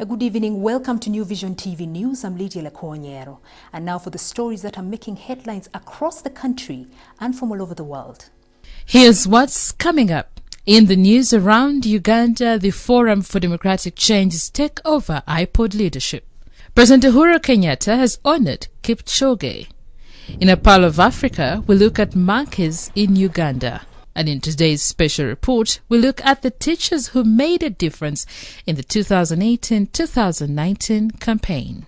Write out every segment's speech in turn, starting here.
A good evening. Welcome to New Vision TV News. I'm Lydia Lekonyero. And now for the stories that are making headlines across the country and from all over the world. Here's what's coming up. In the news around Uganda, the Forum for Democratic Change's take over IPOD leadership. President Uhuru Kenyatta has honored Kipchoge. In a Pearl of Africa, we look at monkeys in Uganda. And in today's special report, we look at the teachers who made a difference in the 2018-2019 campaign.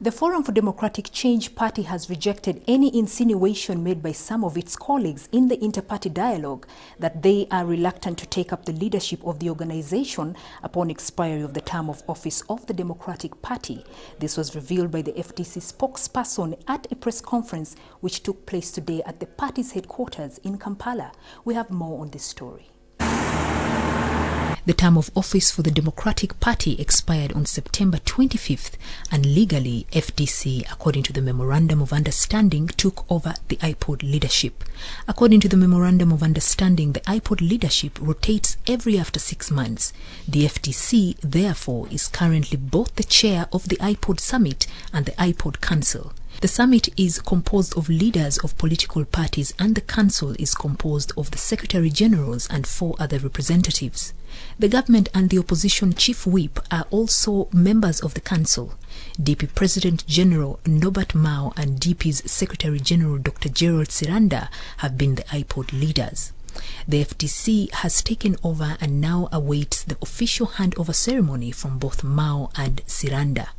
The Forum for Democratic Change party has rejected any insinuation made by some of its colleagues in the inter-party dialogue that they are reluctant to take up the leadership of the organization upon expiry of the term of office of the Democratic Party. This was revealed by the FDC spokesperson at a press conference which took place today at the party's headquarters in Kampala. We have more on this story. The term of office for the Democratic Party expired on September 25th, and legally, FDC, according to the Memorandum of Understanding, took over the IPOD leadership. According to the Memorandum of Understanding, the IPOD leadership rotates every after 6 months. The FDC, therefore, is currently both the chair of the IPOD Summit and the IPOD Council. The summit is composed of leaders of political parties and the council is composed of the Secretary Generals and 4 other representatives. The government and the opposition chief whip are also members of the council. DP President General Norbert Mao and DP's Secretary General Dr. Gerald Siranda have been the IPOD leaders. The FDC has taken over and now awaits the official handover ceremony from both Mao and Siranda.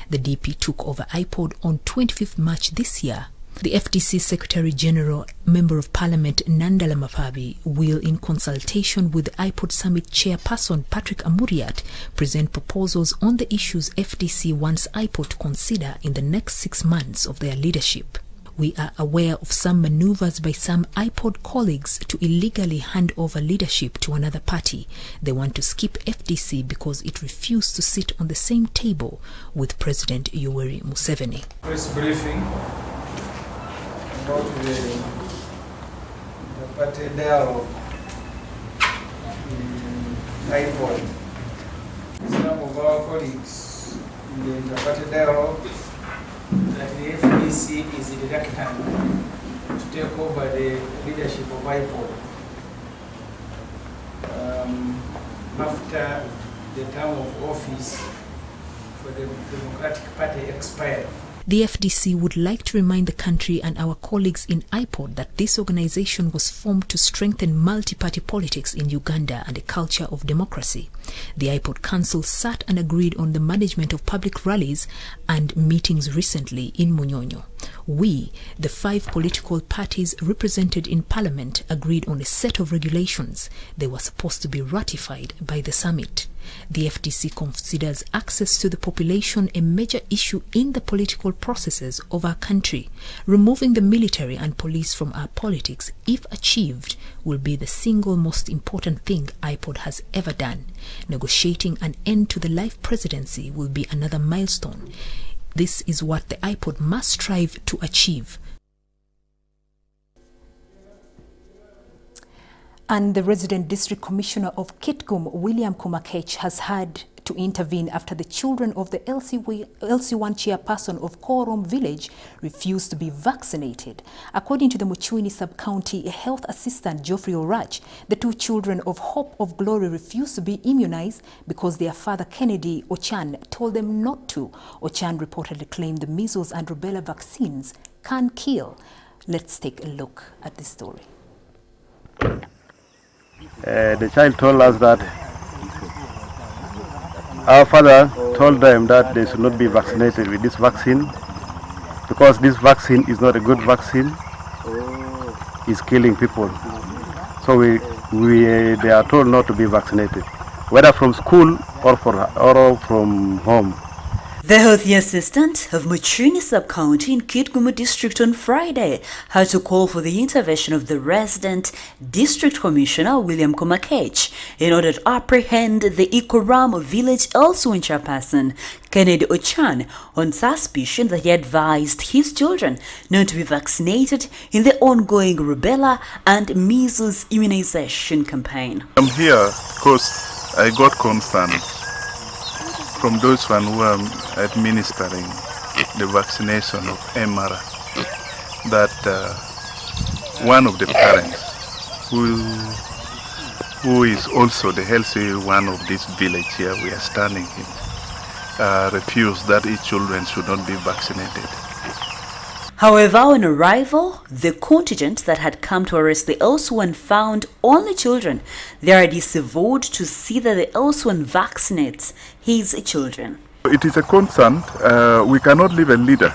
The DP took over IPOD on 25th March this year. The FDC Secretary General, Member of Parliament Nandala Mapabi, will, in consultation with the IPOD Summit Chairperson Patrick Amuriat, present proposals on the issues FDC wants IPOD to consider in the next 6 months of their leadership. We are aware of some maneuvers by some IPOD colleagues to illegally hand over leadership to another party. They want to skip FDC because it refused to sit on the same table with President Yoweri Museveni. Press briefing about the party dialogue in IPOD. Some of our colleagues in the inter-party dialogue that the FDC is reluctant to take over the leadership of IPOD after the term of office for the Democratic Party expired. The FDC would like to remind the country and our colleagues in IPOD that this organization was formed to strengthen multi-party politics in Uganda and a culture of democracy. The IPOD Council sat and agreed on the management of public rallies and meetings recently in Munyonyo. We, the 5 political parties represented in Parliament, agreed on a set of regulations. They were supposed to be ratified by the summit. The FDC considers access to the population a major issue in the political processes of our country. Removing the military and police from our politics, if achieved, will be the single most important thing IPOD has ever done. Negotiating an end to the life presidency will be another milestone. This is what the IPOD must strive to achieve. And the resident district commissioner of Kitgum, William Kumakech, has had to intervene after the children of the LC1 chairperson of Korom village refused to be vaccinated. According to the Muchwini sub-county health assistant Geoffrey Orach, the 2 children of Hope of Glory refused to be immunized because their father Kennedy Ochan told them not to. Ochan reportedly claimed the measles and rubella vaccines can kill. Let's take a look at this story. The child told us that our father told them that they should not be vaccinated with this vaccine because this vaccine is not a good vaccine. It's killing people. So they are told not to be vaccinated, whether from school or from home. The health assistant of Machuni sub-county in Kitgum district on Friday had to call for the intervention of the resident district commissioner William Komakech in order to apprehend the Ikoram village Elsewin chairperson Kennedy Ochan on suspicion that he advised his children not to be vaccinated in the ongoing rubella and measles immunization campaign. I'm here because I got concerned from those who are administering the vaccination of MR that one of the parents who is also the healthy one of this village here we are standing in refused that his children should not be vaccinated. However, on arrival, the contingent that had come to arrest the Elsewin found only children. They are disavowed to see that the Elsewin vaccinates his children. It is a concern. We cannot leave a leader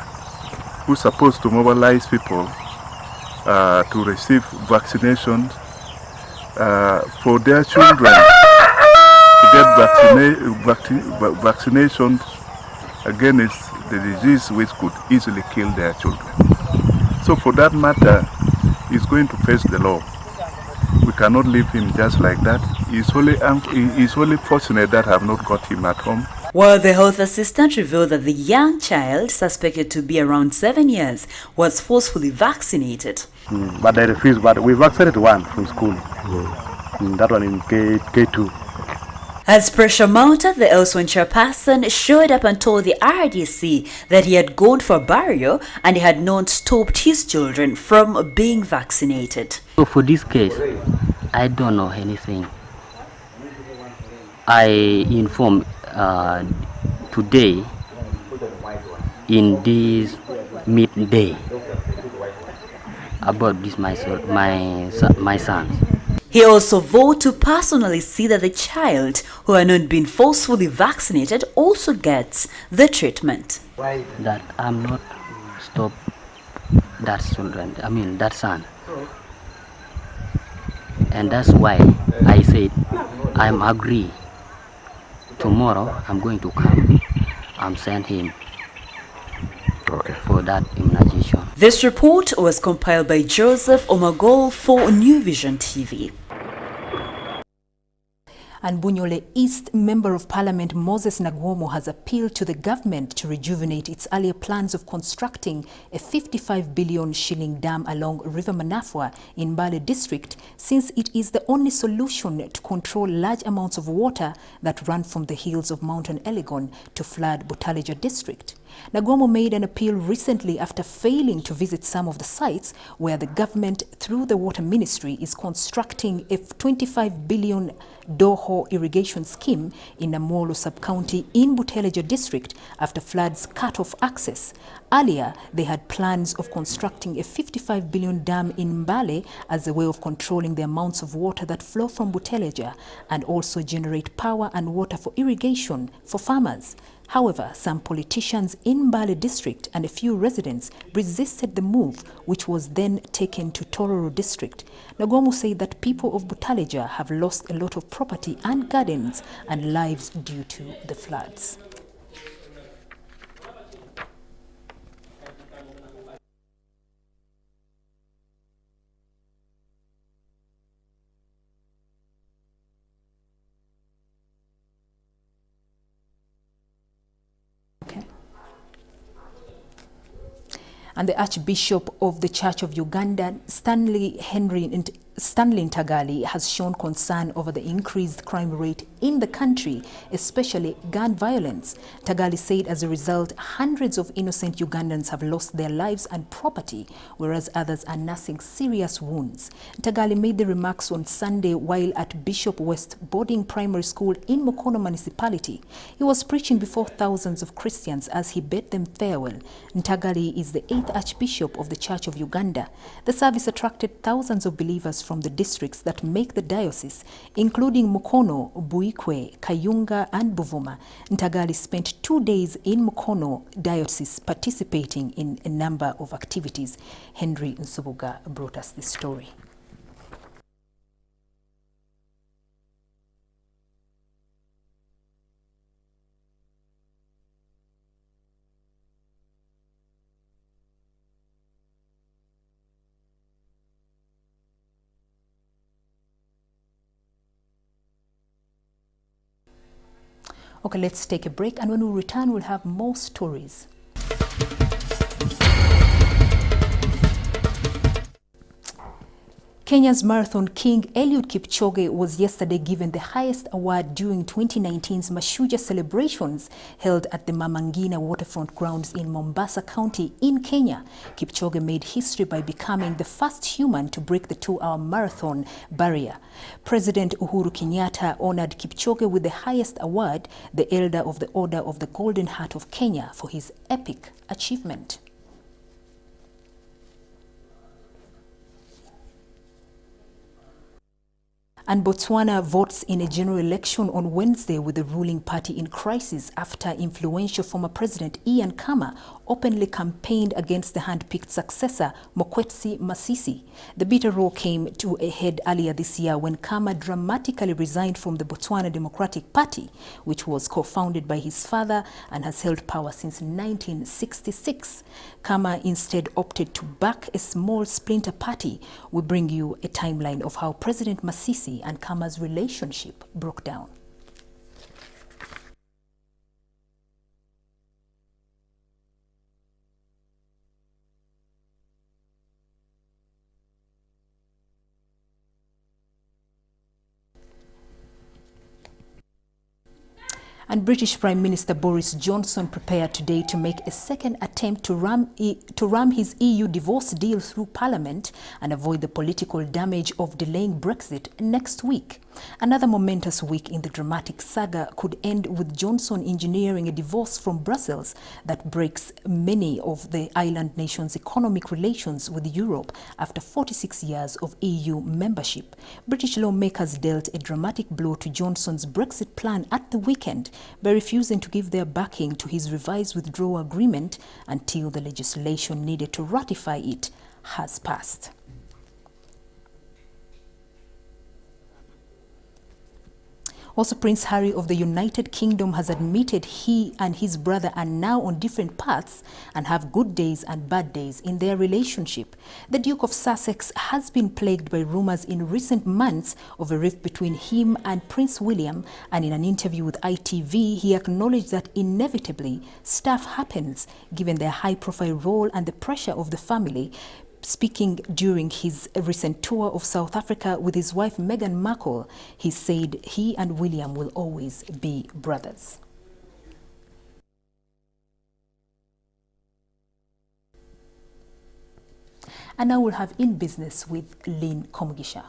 who's supposed to mobilize people to receive vaccinations for their children to get vaccinations against the disease which could easily kill their children. So for that matter, he's going to face the law. We cannot leave him just like that. He's only fortunate that I have not got him at home. While the health assistant revealed that the young child, suspected to be around 7 years, was forcefully vaccinated. But they refused, but we vaccinated one from school. That one in K2. As pressure mounted, the Elsewin chairperson showed up and told the RDC that he had gone for burial and he had not stopped his children from being vaccinated. So for this case, I don't know anything. I informed today in this midday about this my son. He also vowed to personally see that the child who had not been forcefully vaccinated also gets the treatment. That I'm not stop that children, that son. And that's why I said I'm agree. Tomorrow I'm going to come and send him for that immunization. This report was compiled by Joseph Omagol for New Vision TV. And Bunyole East Member of Parliament Moses Nagwomo has appealed to the government to rejuvenate its earlier plans of constructing a 55 billion shilling dam along River Manafwa in Mbale district, since it is the only solution to control large amounts of water that run from the hills of Mountain Elgon to flood Butaleja district. Nagwomo made an appeal recently after failing to visit some of the sites where the government, through the Water Ministry, is constructing a 25 billion Doho irrigation scheme in Namolo sub-county in Butaleja district after floods cut off access. Earlier, they had plans of constructing a 55 billion dam in Mbale as a way of controlling the amounts of water that flow from Butaleja and also generate power and water for irrigation for farmers. However, some politicians in Mbale district and a few residents resisted the move, which was then taken to Tororo district. Nagwomo said that people of Butaleja have lost a lot of property and gardens and lives due to the floods. And the Archbishop of the Church of Uganda, Stanley Ntagali, has shown concern over the increased crime rate in the country, especially gun violence. Ntagali said as a result, hundreds of innocent Ugandans have lost their lives and property, whereas others are nursing serious wounds. Ntagali made the remarks on Sunday while at Bishop West Boarding Primary School in Mukono Municipality. He was preaching before thousands of Christians as he bade them farewell. Ntagali is the 8th Archbishop of the Church of Uganda. The service attracted thousands of believers from the districts that make the diocese, including Mukono, Buikwe, Kayunga and Buvuma. Ntagali spent 2 days in Mukono diocese participating in a number of activities. Henry Nsubuga brought us this story. Okay, let's take a break, and when we return, we'll have more stories. Kenya's marathon king Eliud Kipchoge was yesterday given the highest award during 2019's Mashujaa celebrations held at the Mama Ngina waterfront grounds in Mombasa County in Kenya. Kipchoge made history by becoming the first human to break the 2-hour marathon barrier. President Uhuru Kenyatta honored Kipchoge with the highest award, the Elder of the Order of the Golden Heart of Kenya, for his epic achievement. And Botswana votes in a general election on Wednesday with the ruling party in crisis after influential former President Ian Khama openly campaigned against the hand-picked successor Mokgweetsi Masisi. The bitter row came to a head earlier this year when Khama dramatically resigned from the Botswana Democratic Party, which was co-founded by his father and has held power since 1966. Khama instead opted to back a small splinter party. We bring you a timeline of how President Masisi and Khama's relationship broke down. And British Prime Minister Boris Johnson prepared today to make a second attempt to ram his EU divorce deal through Parliament and avoid the political damage of delaying Brexit next week. Another momentous week in the dramatic saga could end with Johnson engineering a divorce from Brussels that breaks many of the island nation's economic relations with Europe after 46 years of EU membership. British lawmakers dealt a dramatic blow to Johnson's Brexit plan at the weekend by refusing to give their backing to his revised withdrawal agreement until the legislation needed to ratify it has passed. Also, Prince Harry of the United Kingdom has admitted he and his brother are now on different paths and have good days and bad days in their relationship. The Duke of Sussex has been plagued by rumors in recent months of a rift between him and Prince William, and in an interview with ITV, he acknowledged that inevitably stuff happens given their high-profile role and the pressure of the family. Speaking during his recent tour of South Africa with his wife Meghan Markle, he said he and William will always be brothers. And now we'll have In Business with Lynn Komugisha.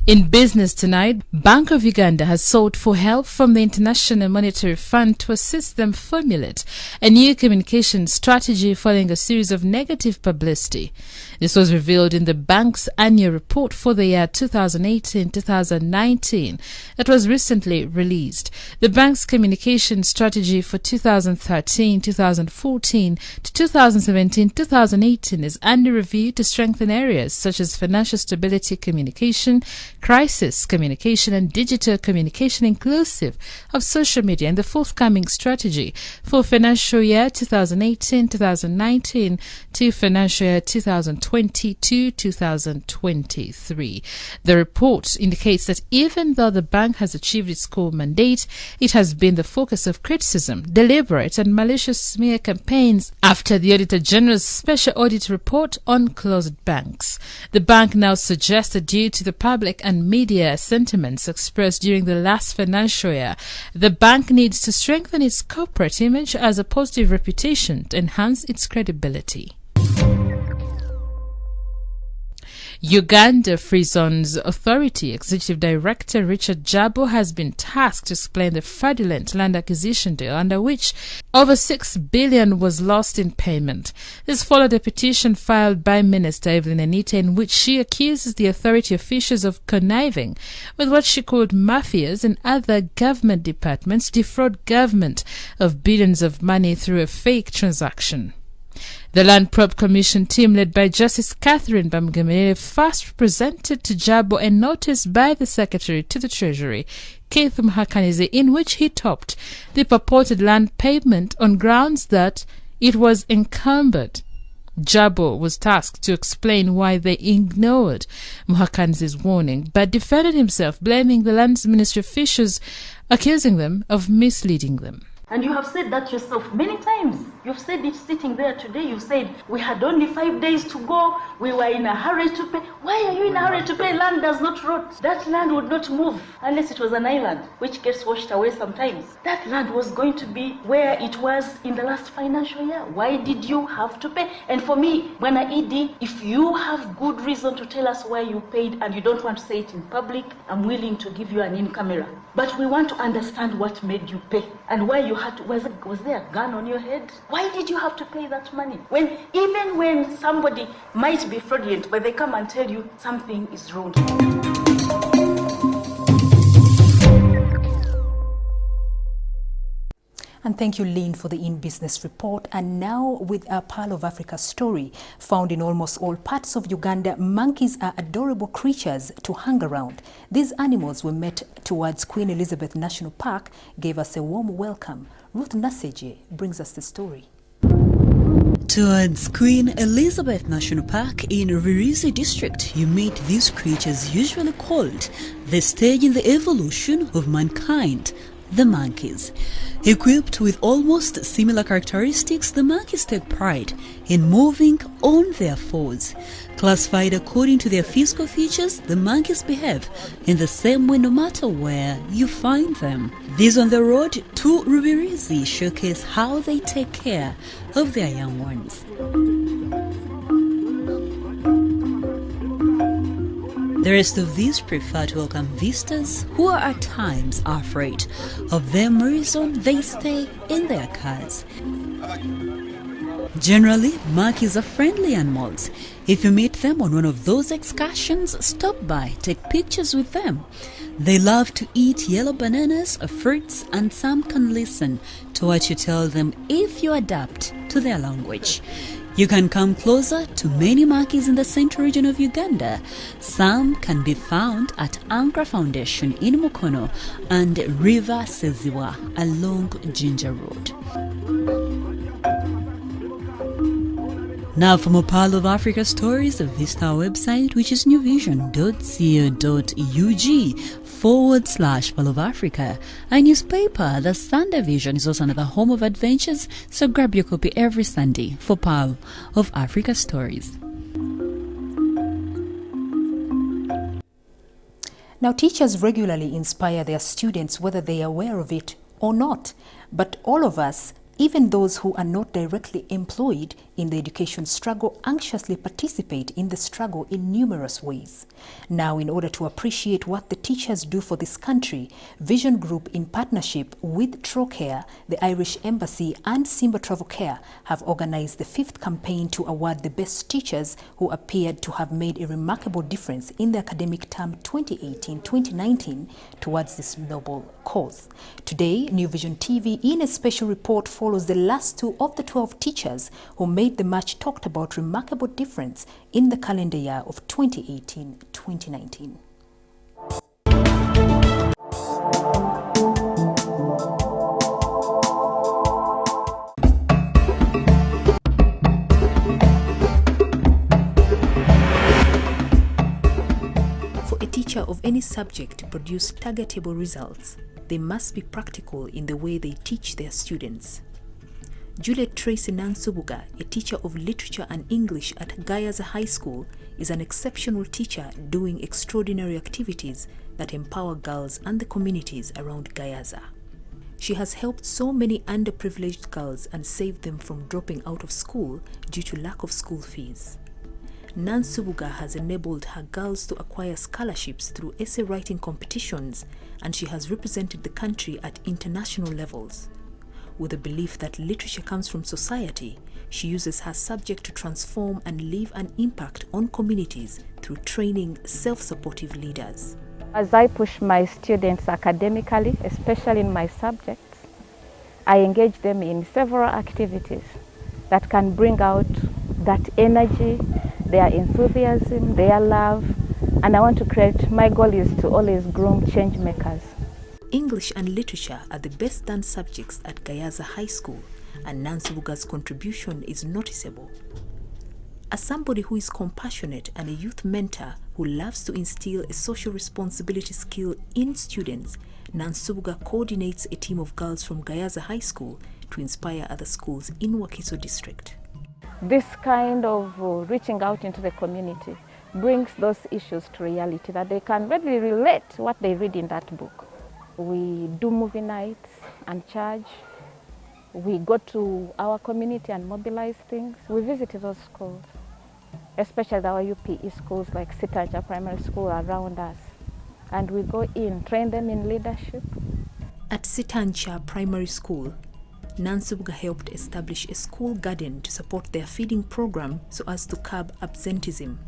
In business tonight, Bank of Uganda has sought for help from the International Monetary Fund to assist them formulate a new communication strategy following a series of negative publicity. This was revealed in the bank's annual report for the year 2018-2019 that was recently released. The bank's communication strategy for 2013-2014 to 2017-2018 is under review to strengthen areas such as financial stability communication, crisis communication and digital communication inclusive of social media. In the forthcoming strategy for financial year 2018-2019 to financial year 2020-2023. The report indicates that even though the bank has achieved its core mandate, it has been the focus of criticism, deliberate and malicious smear campaigns after the Auditor General's special audit report on closed banks. The bank now suggests that due to the public and media sentiments expressed during the last financial year, the bank needs to strengthen its corporate image as a positive reputation to enhance its credibility. Uganda Free Zones Authority Executive Director Richard Jabo has been tasked to explain the fraudulent land acquisition deal under which over $6 billion was lost in payment. This followed a petition filed by Minister Evelyn Anita in which she accuses the authority officials of conniving with what she called mafias and other government departments to defraud government of billions of money through a fake transaction. The Land Probe Commission team led by Justice Catherine Bamgamere first presented to Jabo a notice by the Secretary to the Treasury, Keith Mhakanizi, in which he topped the purported land payment on grounds that it was encumbered. Jabo was tasked to explain why they ignored Muhakanzi's warning, but defended himself, blaming the Lands Ministry officials, accusing them of misleading them. And you have said that yourself many times. You've said it sitting there today. You said, we had only 5 days to go. We were in a hurry to pay. Why are you in a hurry to pay? Land does not rot. That land would not move unless it was an island, which gets washed away sometimes. That land was going to be where it was in the last financial year. Why did you have to pay? And for me, when I ED, if you have good reason to tell us why you paid and you don't want to say it in public, I'm willing to give you an in-camera. But we want to understand what made you pay and why you had to. Was there a gun on your head? Why did you have to pay that money? Even when somebody might be fraudulent, but they come and tell you something is wrong. And thank you, Lynn, for the in-business report. And now with our Pearl of Africa story. Found in almost all parts of Uganda, monkeys are adorable creatures to hang around. These animals we met towards Queen Elizabeth National Park gave us a warm welcome. Ruth Naseje brings us the story. Towards Queen Elizabeth National Park in Ririzi district, you meet these creatures usually called the stage in the evolution of mankind, the monkeys. Equipped with almost similar characteristics, the monkeys take pride in moving on their fours. Classified according to their physical features, the monkeys behave in the same way no matter where you find them. These on the road to Rubirizi showcase how they take care of their young ones. The rest of these prefer to welcome visitors who are at times afraid of them, reason they stay in their cars. Generally, monkeys are friendly animals. If you meet them on one of those excursions, stop by, take pictures with them. They love to eat yellow bananas, fruits, and some can listen to what you tell them if you adapt to their language. You can come closer to many monkeys in the central region of Uganda. Some can be found at Ankara Foundation in Mukono and River Seziwa along Ginger Road. Now for more Pearl of Africa stories, visit our website, which is newvision.co.ug/Pearl of Africa. Our newspaper, The Sunday Vision, is also another home of adventures, so grab your copy every Sunday for Pearl of Africa stories. Now, teachers regularly inspire their students whether they are aware of it or not. But all of us, even those who are not directly employed in the education struggle, anxiously participate in the struggle in numerous ways. Now, in order to appreciate what the teachers do for this country, Vision Group, in partnership with Trocare, the Irish Embassy, and Simba Travel Care, have organized the 5th campaign to award the best teachers who appeared to have made a remarkable difference in the academic term 2018-2019 towards this noble cause. Today, New Vision TV, in a special report, follows the last 2 of the 12 teachers who made the much talked about remarkable difference in the calendar year of 2018-2019. For a teacher of any subject to produce targetable results, they must be practical in the way they teach their students. Juliet Tracy Nansubuga, a teacher of literature and English at Gayaza High School, is an exceptional teacher doing extraordinary activities that empower girls and the communities around Gayaza. She has helped so many underprivileged girls and saved them from dropping out of school due to lack of school fees. Nansubuga has enabled her girls to acquire scholarships through essay writing competitions, and she has represented the country at international levels. With the belief that literature comes from society, she uses her subject to transform and leave an impact on communities through training self-supportive leaders. As I push my students academically, especially in my subjects, I engage them in several activities that can bring out that energy, their enthusiasm, their love, and I want to create, my goal is to always groom change makers. English and literature are the best done subjects at Gayaza High School, and Nansubuga's contribution is noticeable. As somebody who is compassionate and a youth mentor who loves to instill a social responsibility skill in students, Nansubuga coordinates a team of girls from Gayaza High School to inspire other schools in Wakiso district. This kind of reaching out into the community brings those issues to reality, that they can readily relate what they read in that book. We do movie nights and charge. We go to our community and mobilize things. We visit those schools, especially our UPE schools like Sitanja Primary School around us. And we go in, train them in leadership. At Sitanja Primary School, Nansubuga helped establish a school garden to support their feeding program so as to curb absenteeism.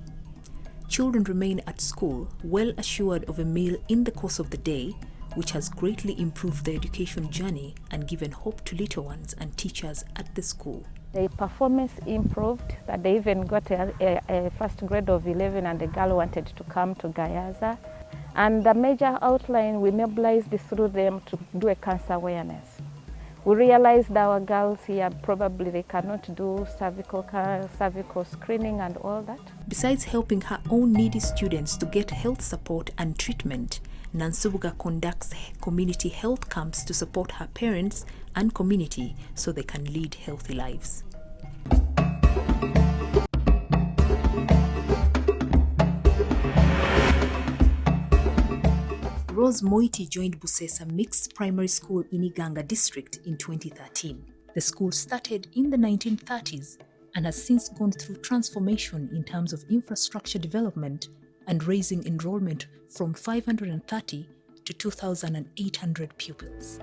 Children remain at school well assured of a meal in the course of the day, which has greatly improved their education journey and given hope to little ones and teachers at the school. Their performance improved, that they even got a first grade of 11 and the girl wanted to come to Gayaza. And the major outline, we mobilized through them to do a cancer awareness. We realized our girls here, probably they cannot do cervical screening and all that. Besides helping her own needy students to get health support and treatment, Nansubuga conducts community health camps to support her parents and community so they can lead healthy lives. Rose Moiti joined Busesa Mixed Primary School in Uganda district in 2013. The school started in the 1930s and has since gone through transformation in terms of infrastructure development and raising enrollment from 530 to 2,800 pupils.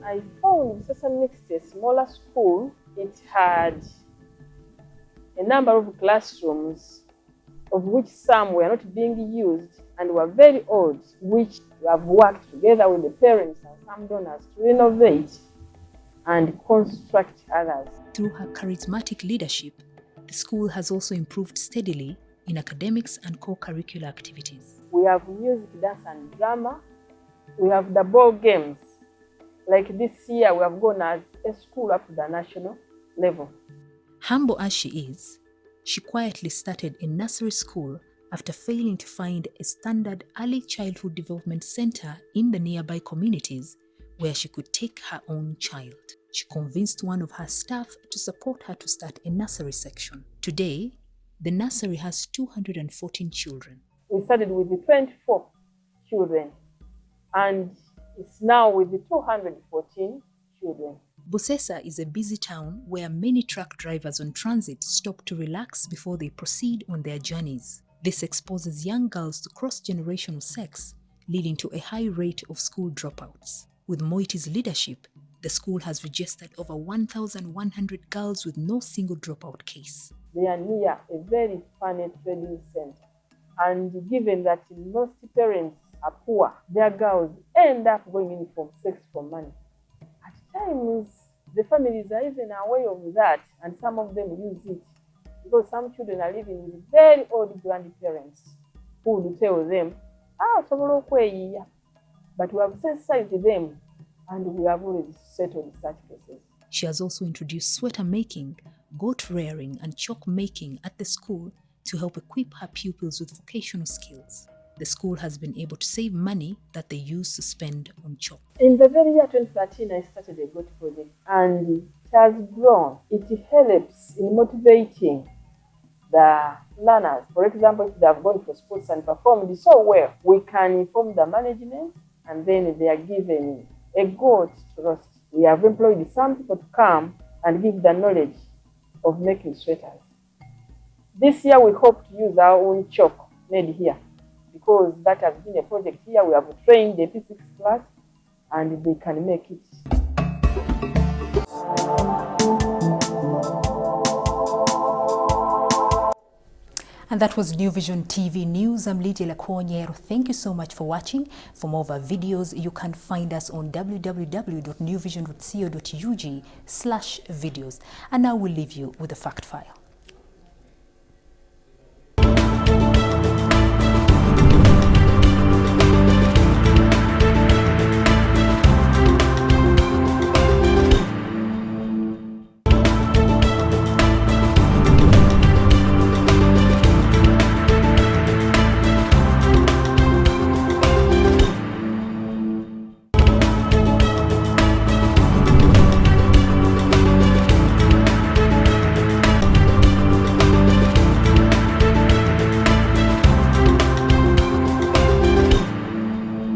I found Busesa Mixed a smaller school. It had a number of classrooms, of which some were not being used and were very old, which we have worked together with the parents and some donors to renovate and construct others. Through her charismatic leadership, the school has also improved steadily in academics and co-curricular activities. We have music, dance and drama. We have the ball games. Like this year, we have gone as a school up to the national level. Humble as she is, she quietly started a nursery school after failing to find a standard early childhood development center in the nearby communities where she could take her own child. She convinced one of her staff to support her to start a nursery section. Today, the nursery has 214 children. We started with 24 children and it's now with 214 children. Busesa is a busy town where many truck drivers on transit stop to relax before they proceed on their journeys. This exposes young girls to cross-generational sex, leading to a high rate of school dropouts. With Moiti's leadership, the school has registered over 1,100 girls with no single dropout case. They are near a very funny training center. And given that most parents are poor, their girls end up going in for sex for money. At times, the families are even aware of that, and some of them use it. Because some children are living with very old grandparents who will tell them, but we have sensitized them and we have already settled such cases. She has also introduced sweater making, goat rearing and chalk making at the school to help equip her pupils with vocational skills. The school has been able to save money that they use to spend on chalk. In the very year 2013, I started a goat project and it has grown. It helps in motivating the learners. For example, if they have gone for sports and performed so well, we can inform the management and then they are given a goat to roast. We have employed some people to come and give the knowledge of making sweaters. This year we hope to use our own chalk made here because that has been a project here. We have trained the P6 class and they can make it. And that was New Vision TV News. I'm Lydia Lakwonyero. Thank you so much for watching. For more of our videos, you can find us on www.newvision.co.ug/videos. And now we'll leave you with the fact file.